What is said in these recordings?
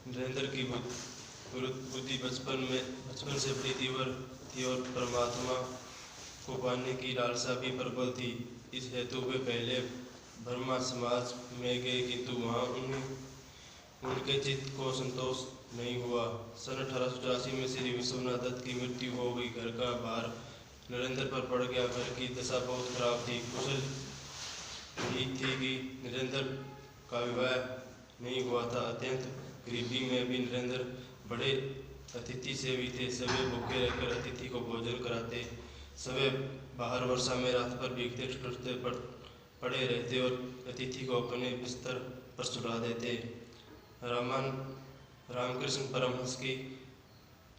नरेंद्र की बुद्धि बचपन से बड़ी तीव्र थी और परमात्मा को पाने की लालसा भी प्रबल थी। इस हेतु वे पहले ब्रह्मा समाज में गए, किंतु वहाँ उनके चित्त को संतोष नहीं हुआ। सन 1884 में श्री विश्वनाथ दत्त की मृत्यु हो गई। घर का भार नरेंद्र पर पड़ गया। घर की दशा बहुत खराब थी। कुशल ही थी कि नरेंद्र का विवाह नहीं हुआ था। अत्यंत गरीबी में भी नरेंद्र बड़े अतिथि सेवी थे। सवे भूखे रहकर अतिथि को भोजन कराते। सवे बाहर वर्षा में रात पर भीगते टूटते पड़े रहते और अतिथि को अपने बिस्तर पर सुला देते। रामकृष्ण परमहंस की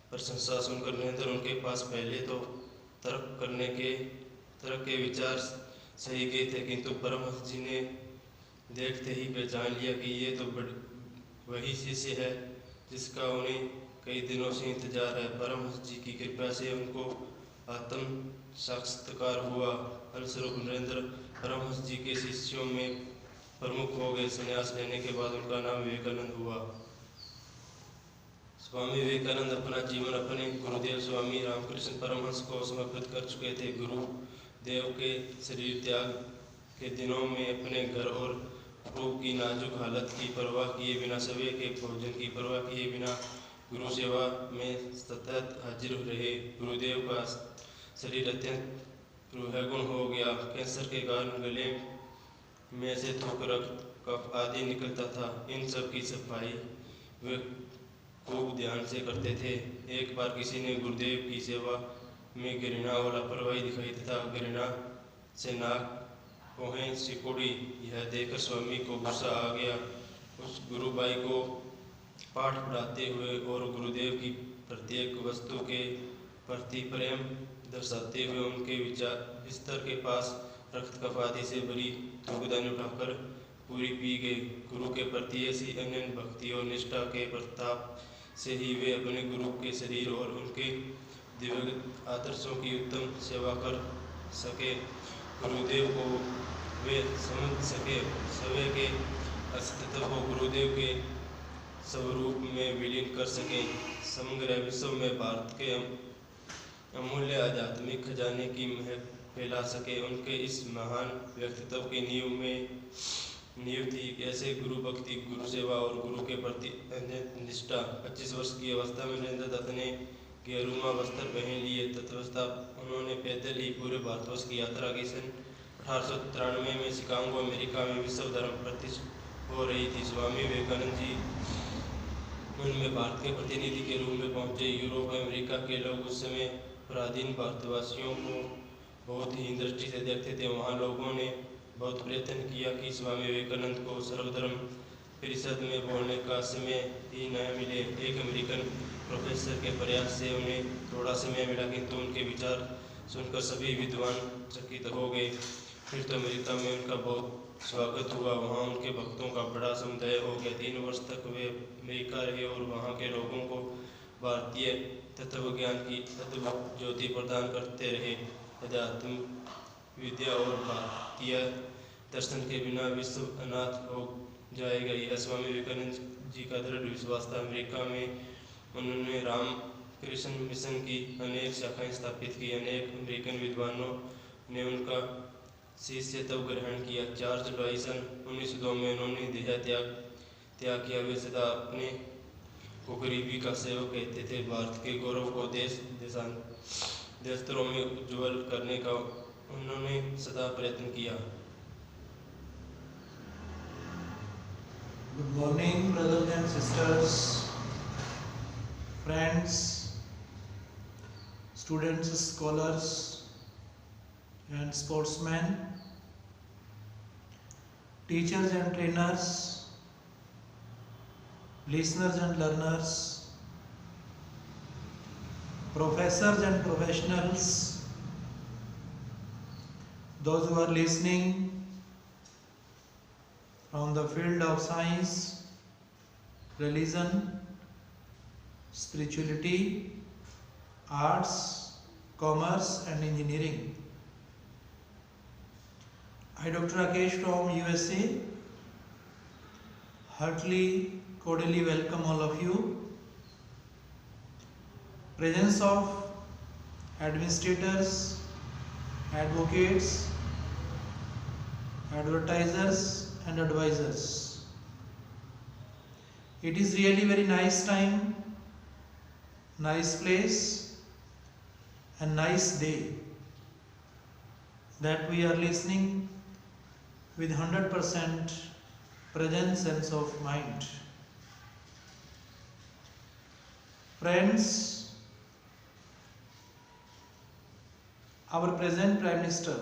प्रशंसा सुनकर नरेंद्र उनके पास पहले तो तर्क के विचार सही गए थे, किंतु परमहंस जी ने देखते ही पहचान लिया कि ये तो वही शिष्य है जिसका उन्हें कई दिनों से इंतजार है। परमहंस जी की कृपा से उनको आत्म साक्षात्कार हुआ। फलस्वरूप नरेंद्र परमहंस जी के शिष्यों में प्रमुख हो गए। संन्यास लेने के बाद उनका नाम विवेकानंद हुआ। स्वामी विवेकानंद अपना जीवन अपने गुरुदेव स्वामी रामकृष्ण परमहंस को समर्पित कर चुके थे। गुरुदेव के शरीर त्याग के दिनों में अपने घर और रूप की नाजुक हालत की परवाह किए बिना, सवे के भोजन की परवाह किए बिना गुरु सेवा में सतत हाजिर रहे। गुरुदेव का शरीर अत्यंत रूहगुण हो गया। कैंसर के कारण गले में से थूक, रक्त, कफ आदि निकलता था। इन सब की सफाई वे खूब ध्यान से करते थे। एक बार किसी ने गुरुदेव की सेवा में घृणा और लापरवाही दिखाई तथा घृणा से नाक कोहें सिकोड़ी। यह देखकर स्वामी को गुस्सा आ गया। उस गुरुबाई को पाठ पढ़ाते हुए और गुरुदेव की प्रत्येक वस्तु के प्रति प्रेम दर्शाते हुए उनके बिस्तर के पास रक्त कफ आदि से भरी थूकदानी उठाकर पूरी पी गए। गुरु के प्रति ऐसी अनन्य भक्ति और निष्ठा के प्रताप से ही वे अपने गुरु के शरीर और उनके दिव्य आदर्शों की उत्तम सेवा कर सके। गुरुदेव को वे समझ सके। सवे के अस्तित्व को गुरुदेव के स्वरूप में विलीन कर सके। समग्र विश्व में भारत के अमूल्य आध्यात्मिक खजाने की महक फैला सके। उनके इस महान व्यक्तित्व की नींव थी ऐसे गुरु भक्ति, गुरु सेवा और गुरु के प्रति निष्ठा। 25 वर्ष की अवस्था में नरेंद्र दत्त ने गेरुआ वस्त्र पहन लिए। तत्पश्चात उन्होंने पैदल ही पूरे भारतवर्ष की यात्रा की। सन 1893 में शिकागो अमेरिका में विश्व धर्म प्रतिष्ठा हो रही थी। स्वामी विवेकानंद जी उनमें भारत के प्रतिनिधि के रूप में पहुंचे। यूरोप और अमेरिका के लोग उस समय पराधीन भारतवासियों को बहुत ही दृष्टि से देखते थे। वहाँ लोगों ने बहुत प्रयत्न किया कि स्वामी विवेकानंद को सर्वधर्म परिषद में बोलने का समय ही न मिले। एक अमेरिकन प्रोफेसर के प्रयास से उन्हें थोड़ा समय मिला, किंतु उनके विचार सुनकर सभी विद्वान चकित हो गए। फिर तो अमेरिका में उनका बहुत स्वागत हुआ। वहाँ उनके भक्तों का बड़ा समुदाय हो गया। 3 वर्ष तक वे अमेरिका रहे और वहाँ के लोगों को भारतीय तत्वज्ञान की तत्व ज्योति प्रदान करते रहे। अध्यात्म विद्या और भारतीय दर्शन के बिना विश्व अनाथ हो जाएगा, यह स्वामी विवेकानंद जी का दृढ़ विश्वास था। अमेरिका में उन्होंने रामकृष्ण मिशन की अनेक शाखाएं स्थापित की। अनेक अमेरिकन विद्वानों ने उनका शिष्य तब ग्रहण किया। 4 जुलाई सन 1902 में उन्होंने देह त्याग किया। वे सदा अपने को गरीबी का सेवक कहते थे। भारत के गौरव को देशांतरों में उज्ज्वल करने का उन्होंने सदा प्रयत्न किया। Good morning brothers and sisters, friends, students, scholars and sportsmen, teachers and trainers, listeners and learners, professors and professionals, those who are listening from the field of science, religion, spirituality, arts, commerce and engineering. I, Dr.R.K. from USA, heartily cordially welcome all of you. Presence of administrators, advocates, advertisers and advisors. It is really very nice time, nice place and nice day that we are listening with 100% present sense of mind. Friends, our present Prime Minister,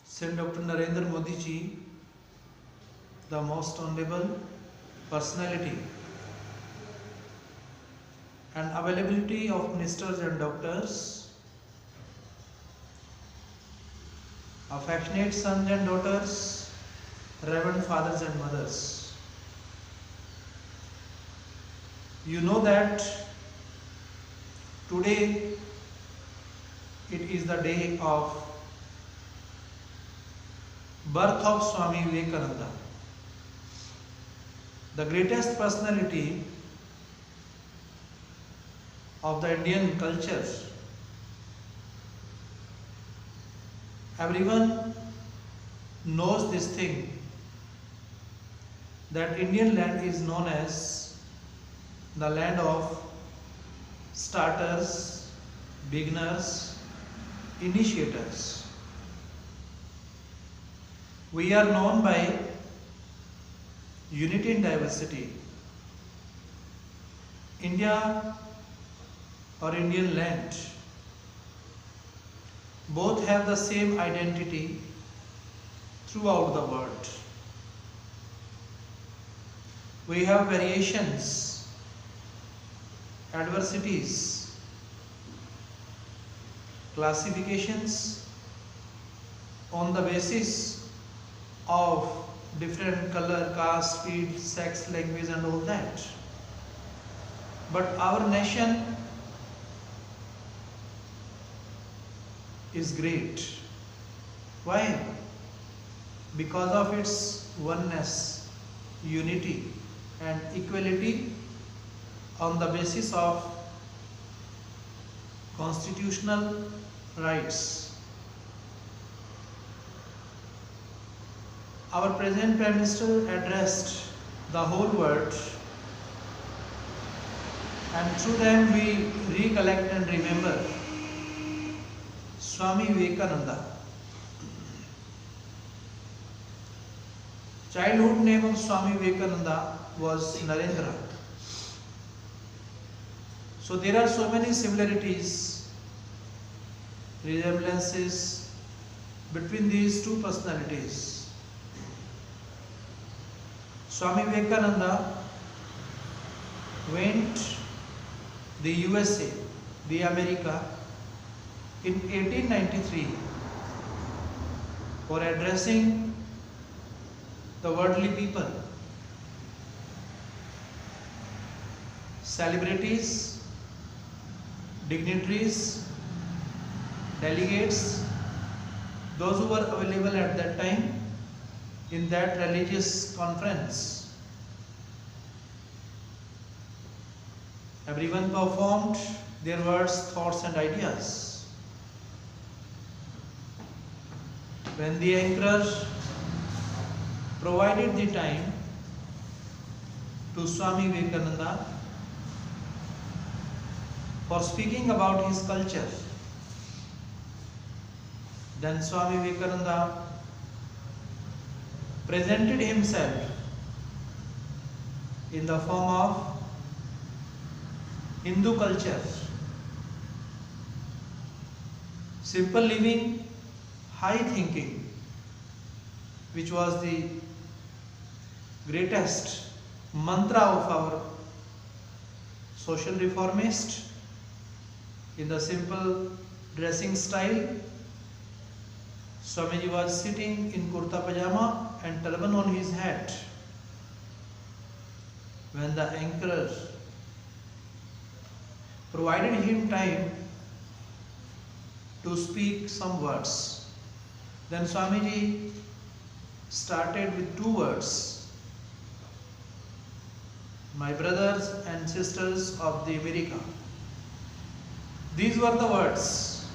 Saint Dr. Narendra Modi ji, the most honorable personality, and availability of ministers and doctors, affectionate sons and daughters, reverend fathers and mothers. You know that today it is the day of birth of Swami Vivekananda, the greatest personality of the Indian culture. Everyone knows this thing, that Indian land is known as the land of starters, beginners, initiators. We are known by unity in diversity. India or Indian land both have the same identity throughout the world. We have variations, adversities, classifications on the basis of different color, caste, creed, sex, language and all that. But our nation is great. Why? Because of its oneness, unity and equality on the basis of constitutional rights. Our present Prime Minister addressed the whole world, and through them we recollect and remember Swami Vivekananda. Childhood name of Swami Vivekananda was Narendra. So there are so many similarities, resemblances between these two personalities. Swami Vivekananda went the USA, the America, in 1893 for addressing the worldly people, celebrities, dignitaries, delegates, those who were available at that time in that religious conference. Everyone performed their words, thoughts and ideas. When the anchor provided the time to Swami Vivekananda for speaking about his culture, then Swami Vivekananda presented himself in the form of Hindu culture, simple living, high thinking, which was the greatest mantra of our social reformist. In the simple dressing style, Swamiji was sitting in kurta pajama and turban on his head. When the anchor provided him time to speak some words, then Swamiji started with two words: my brothers and sisters of the America. These were the words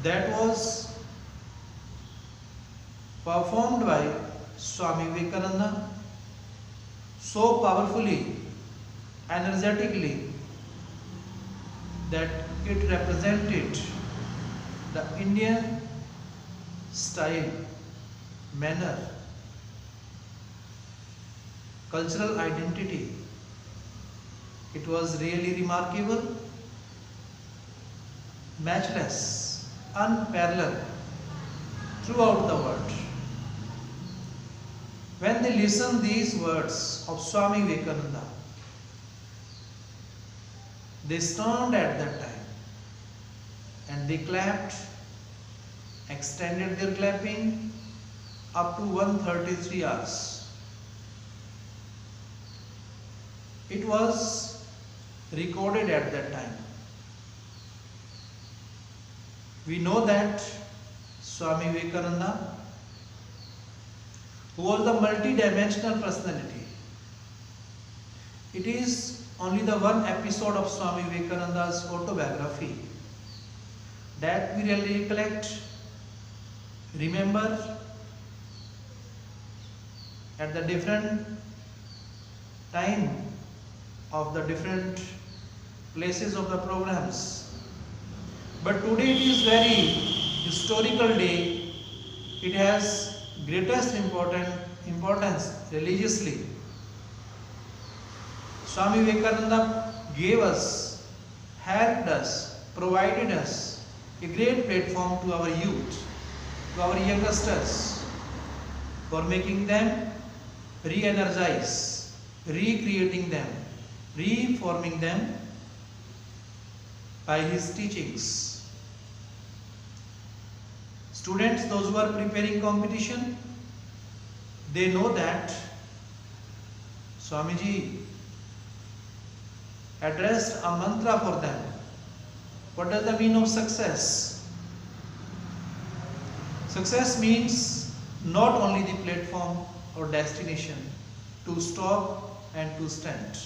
that was performed by Swami Vivekananda so powerfully, energetically, that it represented the Indian style, manner, cultural identity. It was really remarkable, matchless, unparalleled throughout the world. When they listened these words of Swami Vivekananda, they stunned at that time and they clapped, extended their clapping up to 133 hours. It was recorded at that time. We know that Swami Vivekananda, who was a multi-dimensional personality, it is only the one episode of Swami Vivekananda's autobiography that we really recollect, remember at the different time of the different places of the programs. But today it is very historical day. It has greatest importance religiously. Swami Vivekananda gave us, helped us, provided us a great platform to our youth, to our youngsters, for making them re-energize, recreating them, reforming them by his teachings. Students, those who are preparing competition, they know that Swamiji addressed a mantra for them. What does the mean of success? Success means not only the platform or destination to stop and to stand,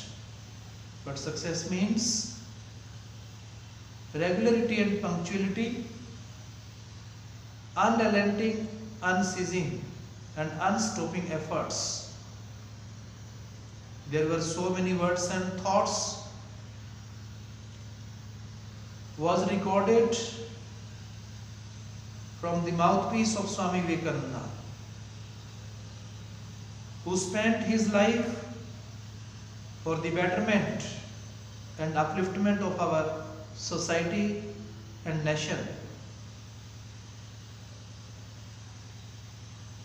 but success means regularity and punctuality, unrelenting, unceasing and unstopping efforts. There were so many words and thoughts was recorded from the mouthpiece of Swami Vivekananda, who spent his life for the betterment and upliftment of our society and nation.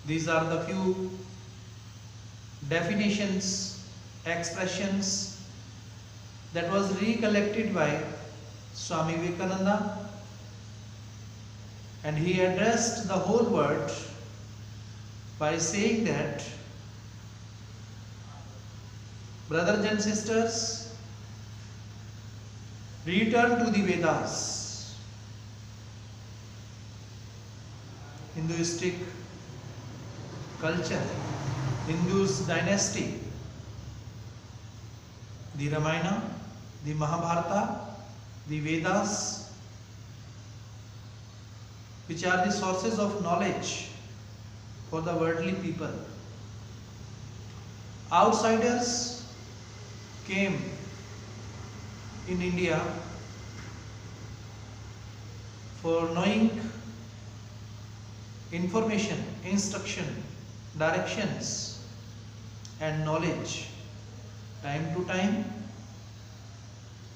These are the few definitions, expressions that was recollected by Swami Vivekananda, and he addressed the whole world by saying that, brothers and sisters, return to the Vedas. Hinduistic culture, Hindu's dynasty, the Ramayana, the Mahabharata, the Vedas, which are the sources of knowledge for the worldly people. Outsiders came in India for knowing information, instruction, directions and knowledge. Time to time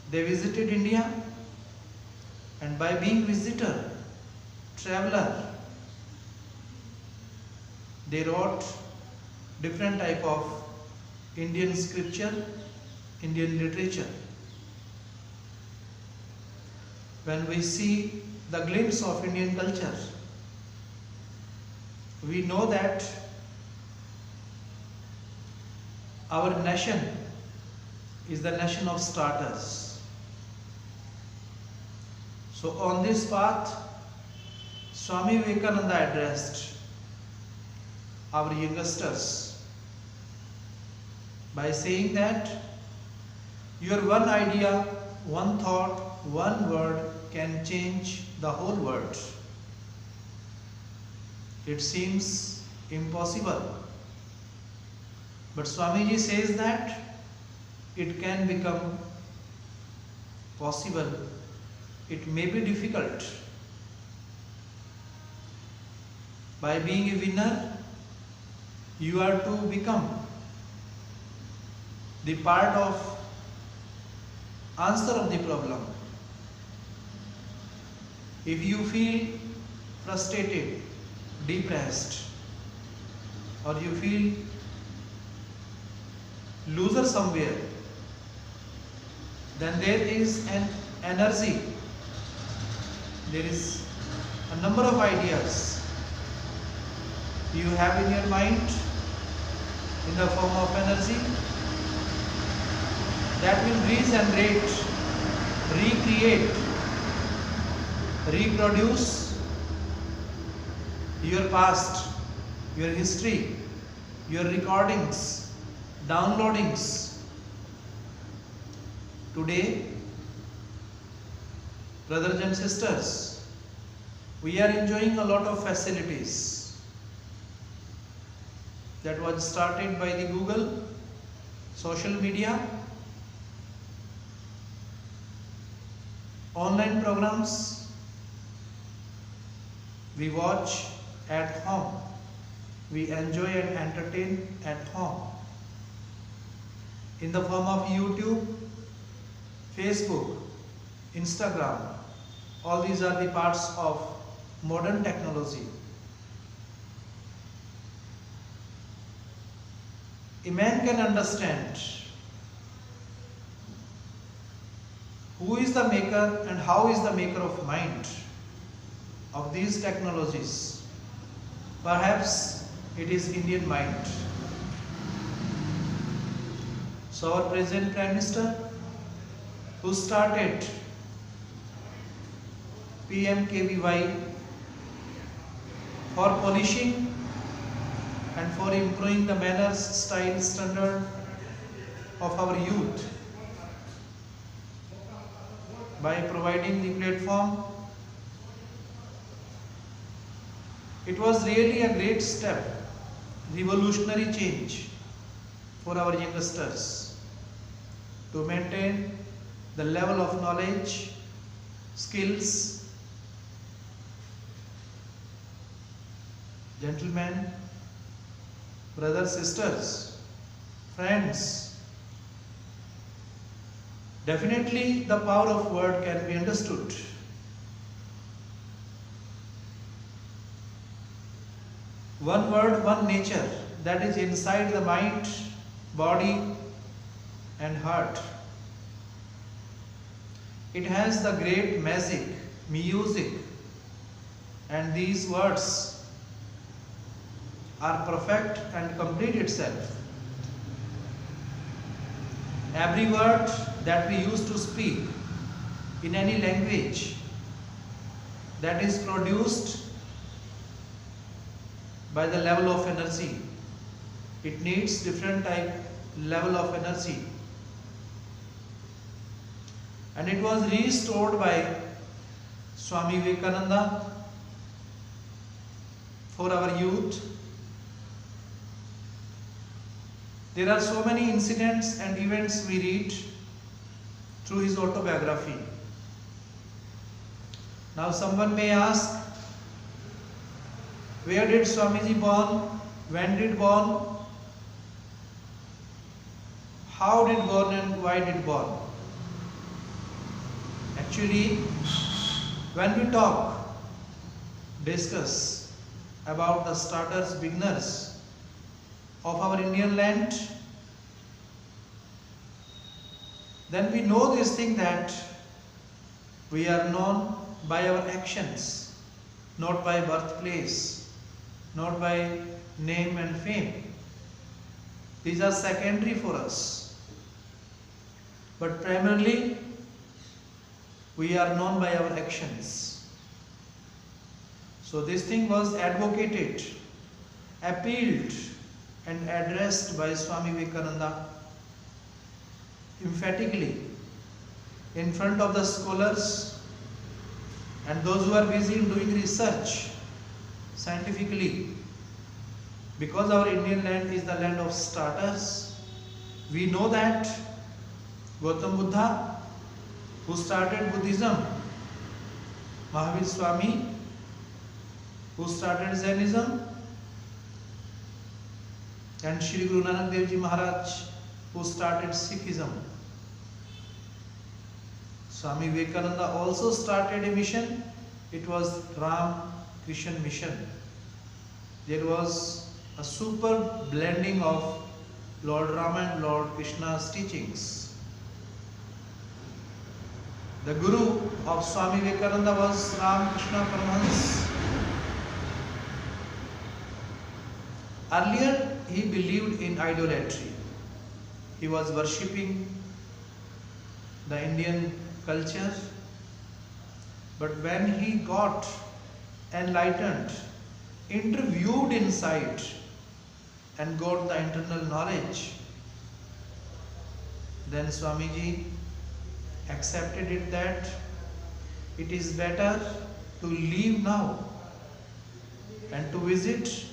they visited India, and by being visitor, traveler, they wrote different type of Indian scripture, Indian literature. When we see the glimpse of Indian culture, we know that our nation is the nation of starters. So on this path, Swami Vivekananda addressed our youngsters by saying that Your one idea, one thought, one word can change the whole world. It seems impossible, but Swamiji says that it can become possible. It may be difficult. By being a winner, you are to become the part of answer of the problem. If you feel frustrated, depressed, or you feel loser somewhere, then there is an energy, there is a number of ideas you have in your mind in the form of energy that will regenerate, recreate, reproduce your past, your history, your recordings, downloadings. Today, brothers and sisters, we are enjoying a lot of facilities that was started by the Google, social media, online programs we watch at home, we enjoy and entertain at home in the form of YouTube, Facebook, Instagram. All these are the parts of modern technology. A man can understand who is the maker and how is the maker of mind of these technologies. Perhaps it is Indian mind. So our present Prime Minister, who started PMKVY for polishing and for improving the manners, style, standard of our youth by providing the platform. It was really a great step, revolutionary change for our youngsters to maintain the level of knowledge, skills. Gentlemen, brothers, sisters, friends, definitely the power of word can be understood. One word, one nature, that is inside the mind, body and heart. It has the great magic, music, and these words are perfect and complete itself. Every word that we use to speak in any language that is produced by the level of energy. It needs different type level of energy. And it was restored by Swami Vivekananda for our youth. There are so many incidents and events we read through his autobiography. Now someone may ask, where did Swamiji born? When did born? How did born and why did born? Actually, when we discuss about the starters, beginners of our Indian land, then we know this thing that we are known by our actions, not by birthplace, not by name and fame. These are secondary for us. But primarily, we are known by our actions. So this thing was advocated, appealed and addressed by Swami Vivekananda emphatically in front of the scholars and those who are busy in doing research scientifically, because our Indian land is the land of starters. We know that Gautam Buddha, who started Buddhism, Mahavir Swami, who started Jainism, and Shri Guru Nanak Dev Ji Maharaj, who started Sikhism. Swami Vivekananda also started a mission. It was Ram-Krishna mission. There was a super blending of Lord Rama and Lord Krishna's teachings. The Guru of Swami Vivekananda was Ramakrishna Paramahansa. Earlier, he believed in idolatry. He was worshipping the Indian culture. But when he got enlightened, interviewed inside, and got the internal knowledge, then Swamiji accepted it that it is better to leave now and to visit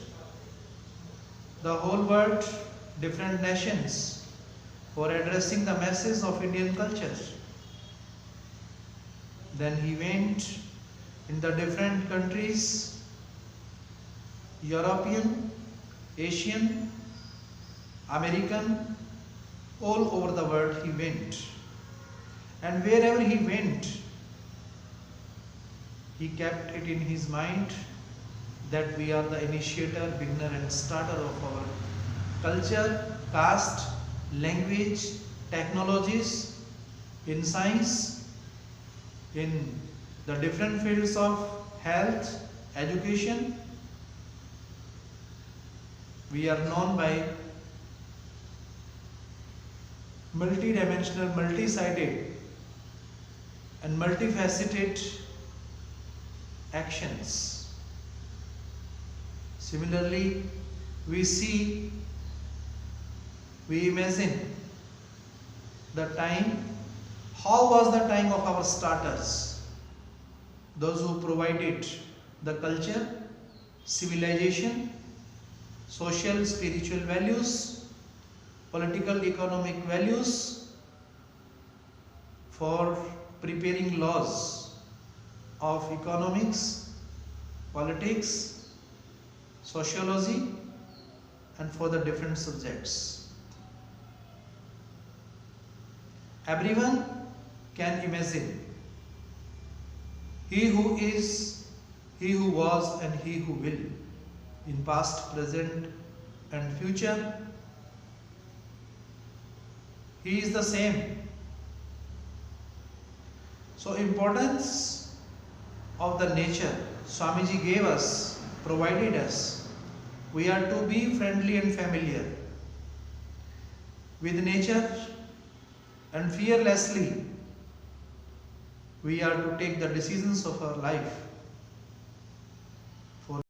the whole world, different nations, for addressing the message of Indian culture. Then he went in the different countries, European, Asian, American, all over the world he went. And wherever he went, he kept it in his mind that we are the initiator, beginner and starter of our culture, caste, language, technologies, in science, in the different fields of health, education. We are known by multi-dimensional, multi-sided and multifaceted actions. Similarly, we imagine the time, how was the time of our starters, those who provided the culture, civilization, social, spiritual values, political, economic values, for preparing laws of economics, politics, sociology, and for the different subjects. Everyone can imagine. He who is, he who was, and he who will, in past, present, and future, he is the same. So, importance of the nature Swamiji gave us, provided us. We are to be friendly and familiar with nature, and fearlessly we are to take the decisions of our life.